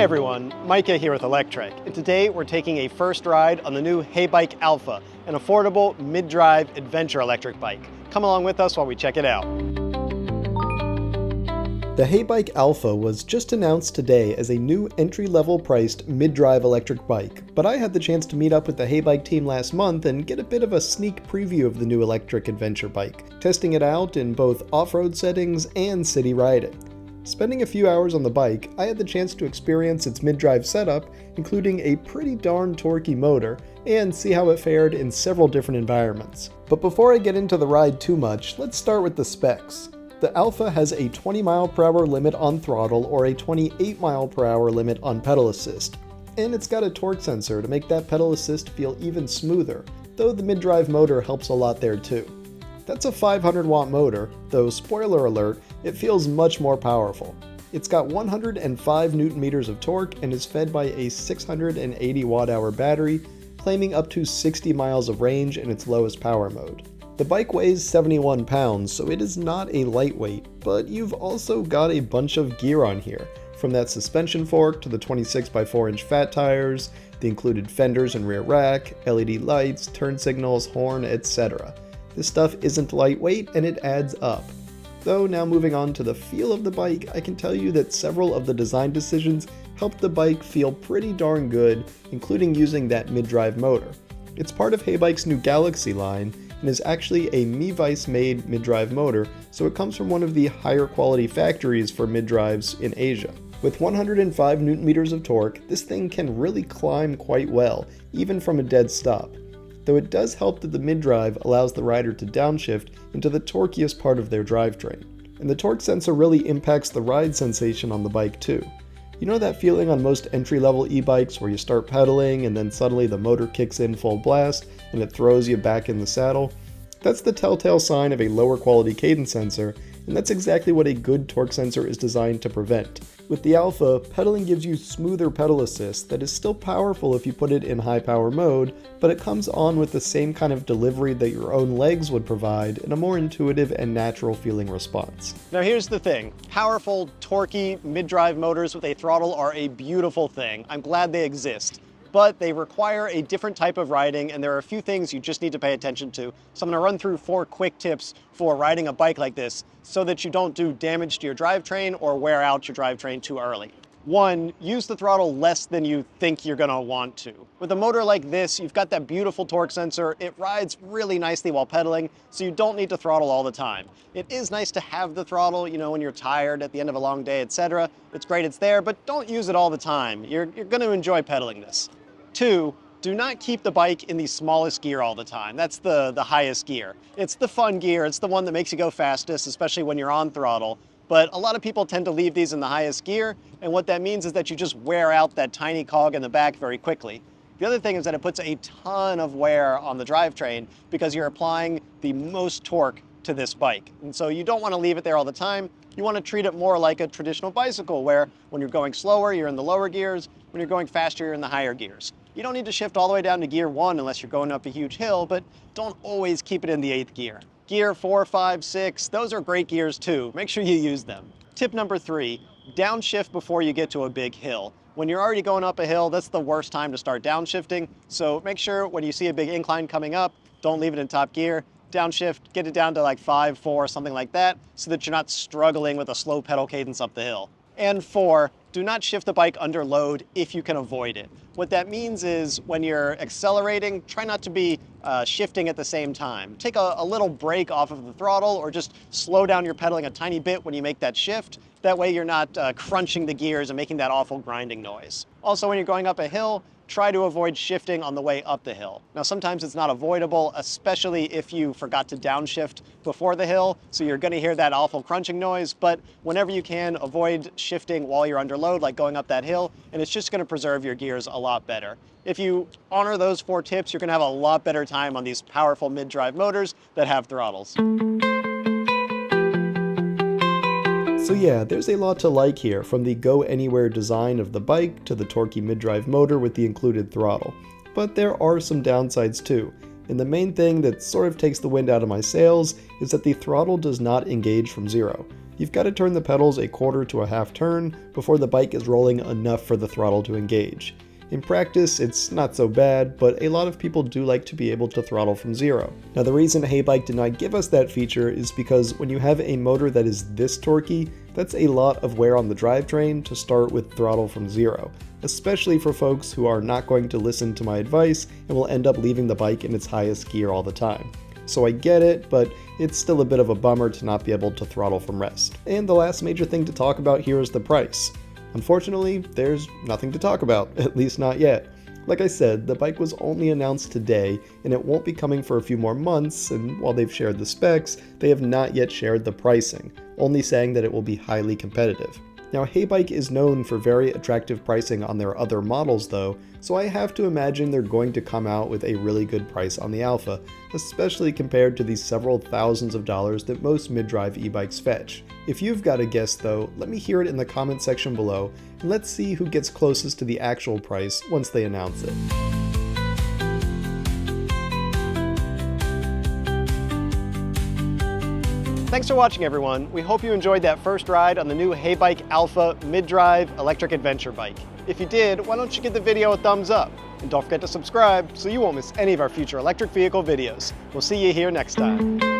Hey everyone, Micah here with Electrek, and today we're taking a first ride on the new Heybike Alpha, an affordable mid-drive adventure electric bike. Come along with us while we check it out. The Heybike Alpha was just announced today as a new entry-level priced mid-drive electric bike, but I had the chance to meet up with the Heybike team last month and get a bit of a sneak preview of the new electric adventure bike, testing it out in both off-road settings and city riding. Spending a few hours on the bike, I had the chance to experience its mid-drive setup, including a pretty darn torquey motor, and see how it fared in several different environments. But before I get into the ride too much, let's start with the specs. The Alpha has a 20 mph limit on throttle or a 28 mph limit on pedal assist, and it's got a torque sensor to make that pedal assist feel even smoother, though the mid-drive motor helps a lot there too. That's a 500-watt motor, though spoiler alert, it feels much more powerful. It's got 105 Nm of torque and is fed by a 680 Wh battery, claiming up to 60 miles of range in its lowest power mode. The bike weighs 71 pounds, so it is not a lightweight, but you've also got a bunch of gear on here, from that suspension fork to the 26x4-inch fat tires, the included fenders and rear rack, LED lights, turn signals, horn, etc. This stuff isn't lightweight and it adds up. Though now moving on to the feel of the bike, I can tell you that several of the design decisions helped the bike feel pretty darn good, including using that mid-drive motor. It's part of Heybike's new Galaxy line and is actually a Mevice made mid-drive motor, so it comes from one of the higher quality factories for mid-drives in Asia. With 105 Nm of torque, this thing can really climb quite well, even from a dead stop. Though it does help that the mid-drive allows the rider to downshift into the torqueous part of their drivetrain. And the torque sensor really impacts the ride sensation on the bike too. You know that feeling on most entry-level e-bikes where you start pedaling and then suddenly the motor kicks in full blast and it throws you back in the saddle? That's the telltale sign of a lower quality cadence sensor, and that's exactly what a good torque sensor is designed to prevent. With the Alpha, pedaling gives you smoother pedal assist that is still powerful if you put it in high power mode, but it comes on with the same kind of delivery that your own legs would provide in a more intuitive and natural feeling response. Now here's the thing, powerful, torquey, mid-drive motors with a throttle are a beautiful thing. I'm glad they exist. But they require a different type of riding, and there are a few things you just need to pay attention to. So I'm going to run through 4 quick tips for riding a bike like this so that you don't do damage to your drivetrain or wear out your drivetrain too early. 1, use the throttle less than you think you're going to want to. With a motor like this, you've got that beautiful torque sensor. It rides really nicely while pedaling, so you don't need to throttle all the time. It is nice to have the throttle, you know, when you're tired at the end of a long day, etc. It's great it's there, but don't use it all the time. You're going to enjoy pedaling this. 2, do not keep the bike in the smallest gear all the time. That's the highest gear. It's the fun gear. It's the one that makes you go fastest, especially when you're on throttle. But a lot of people tend to leave these in the highest gear, and what that means is that you just wear out that tiny cog in the back very quickly. The other thing is that it puts a ton of wear on the drivetrain because you're applying the most torque to this bike. And so you don't want to leave it there all the time. You want to treat it more like a traditional bicycle where when you're going slower, you're in the lower gears. When you're going faster, you're in the higher gears. You don't need to shift all the way down to gear 1 unless you're going up a huge hill, but don't always keep it in the 8th gear. Gear 4, 5, 6, those are great gears too. Make sure you use them. Tip number 3, downshift before you get to a big hill. When you're already going up a hill, that's the worst time to start downshifting. So make sure when you see a big incline coming up, don't leave it in top gear. Downshift, get it down to like 5, 4, something like that, so that you're not struggling with a slow pedal cadence up the hill. And 4, do not shift the bike under load if you can avoid it. What that means is when you're accelerating, try not to be shifting at the same time. Take a little break off of the throttle or just slow down your pedaling a tiny bit when you make that shift. That way you're not crunching the gears and making that awful grinding noise. Also, when you're going up a hill, try to avoid shifting on the way up the hill. Now, sometimes it's not avoidable, especially if you forgot to downshift before the hill, so you're gonna hear that awful crunching noise, but whenever you can, avoid shifting while you're under load, like going up that hill, and it's just gonna preserve your gears a lot better. If you honor those 4 tips, you're gonna have a lot better time on these powerful mid-drive motors that have throttles. So yeah, there's a lot to like here, from the go-anywhere design of the bike to the torquey mid-drive motor with the included throttle. But there are some downsides too, and the main thing that sort of takes the wind out of my sails is that the throttle does not engage from zero. You've got to turn the pedals a quarter to a half turn before the bike is rolling enough for the throttle to engage. In practice, it's not so bad, but a lot of people do like to be able to throttle from zero. Now, the reason Heybike did not give us that feature is because when you have a motor that is this torquey, that's a lot of wear on the drivetrain to start with throttle from zero, especially for folks who are not going to listen to my advice and will end up leaving the bike in its highest gear all the time. So I get it, but it's still a bit of a bummer to not be able to throttle from rest. And the last major thing to talk about here is the price. Unfortunately, there's nothing to talk about, at least not yet. Like I said, the bike was only announced today, and it won't be coming for a few more months, and while they've shared the specs, they have not yet shared the pricing, only saying that it will be highly competitive. Now, Heybike is known for very attractive pricing on their other models though, so I have to imagine they're going to come out with a really good price on the Alpha, especially compared to the several thousands of dollars that most mid-drive e-bikes fetch. If you've got a guess though, let me hear it in the comment section below, and let's see who gets closest to the actual price once they announce it. Thanks for watching, everyone. We hope you enjoyed that first ride on the new Heybike Alpha mid-drive electric adventure bike. If you did, why don't you give the video a thumbs up? And don't forget to subscribe so you won't miss any of our future electric vehicle videos. We'll see you here next time.